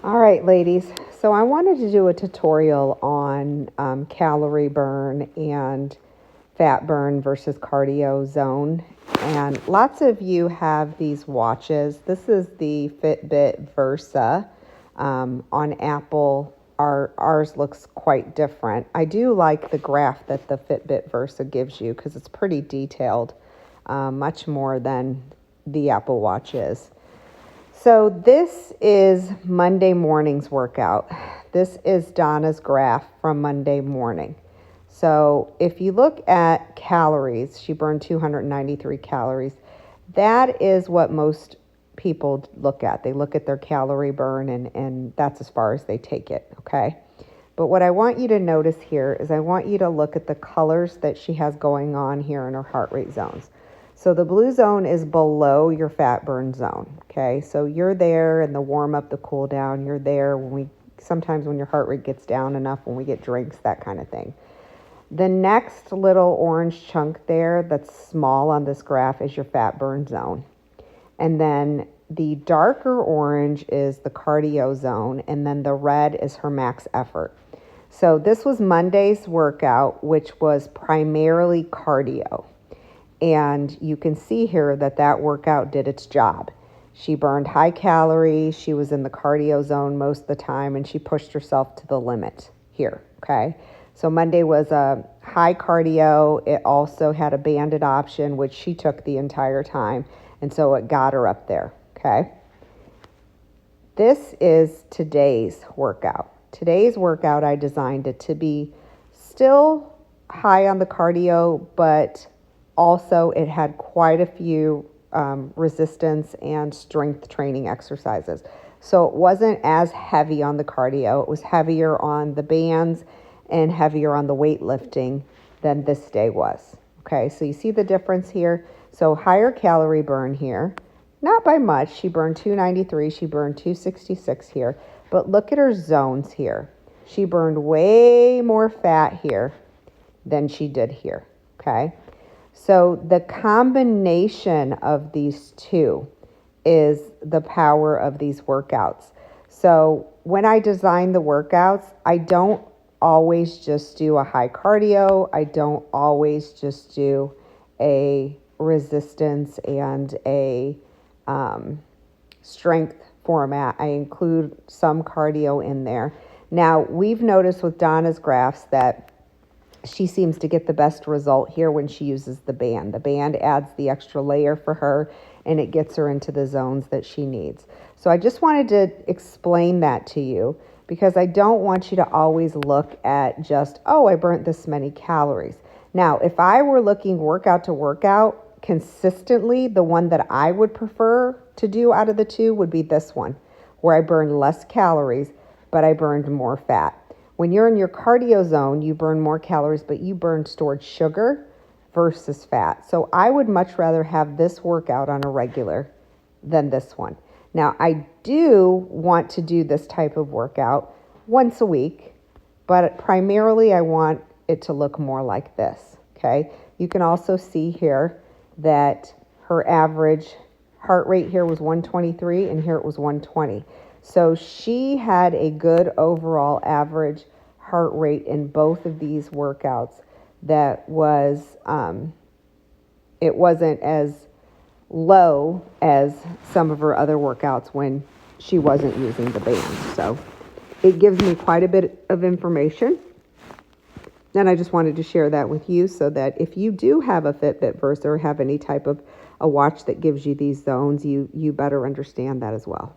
All right, ladies. So I wanted to do a tutorial on calorie burn and fat burn versus cardio zone. And lots of you have these watches. This is the Fitbit Versa on Apple. Ours looks quite different. I do like the graph that the Fitbit Versa gives you because it's pretty detailed, much more than the Apple Watch is. So this is Monday morning's workout. This is Donna's graph from Monday morning. So if you look at calories, she burned 293 calories. That is what most people look at. They look at their calorie burn and that's as far as they take it, okay? But what I want you to notice here is I want you to look at the colors that she has going on here in her heart rate zones. So the blue zone is below your fat burn zone, okay? So you're there in the warm up, the cool down. You're there sometimes when your heart rate gets down enough, when we get drinks, that kind of thing. The next little orange chunk there that's small on this graph is your fat burn zone. And then the darker orange is the cardio zone, and then the red is her max effort. So this was Monday's workout, which was primarily cardio. And you can see here that workout did its job. She burned high calories. She was in the cardio zone most of the time, and she pushed herself to the limit here, okay? So Monday was a high cardio. It also had a banded option, which she took the entire time, and so it got her up there, okay? This is today's workout. Today's workout, I designed it to be still high on the cardio, but also it had quite a few resistance and strength training exercises. So it wasn't as heavy on the cardio. It was heavier on the bands and heavier on the weightlifting than this day was. Okay, so you see the difference here. So higher calorie burn here, not by much. She burned 293, she burned 266 here, but look at her zones here. She burned way more fat here than she did here, okay? So the combination of these two is the power of these workouts. So when I design the workouts, I don't always just do a high cardio. I don't always just do a resistance and a strength format. I include some cardio in there. Now, we've noticed with Donna's graphs that she seems to get the best result here when she uses the band. The band adds the extra layer for her, and it gets her into the zones that she needs. So I just wanted to explain that to you because I don't want you to always look at just, oh, I burnt this many calories. Now, if I were looking workout to workout consistently, the one that I would prefer to do out of the two would be this one, where I burned less calories, but I burned more fat. When you're in your cardio zone, you burn more calories, but you burn stored sugar versus fat. So I would much rather have this workout on a regular than this one. Now, I do want to do this type of workout once a week, but primarily I want it to look more like this, okay? You can also see here that her average heart rate here was 123 and here it was 120. So she had a good overall average heart rate in both of these workouts that was, it wasn't as low as some of her other workouts when she wasn't using the band. So it gives me quite a bit of information. And I just wanted to share that with you so that if you do have a Fitbit Versa or have any type of a watch that gives you these zones, you better understand that as well.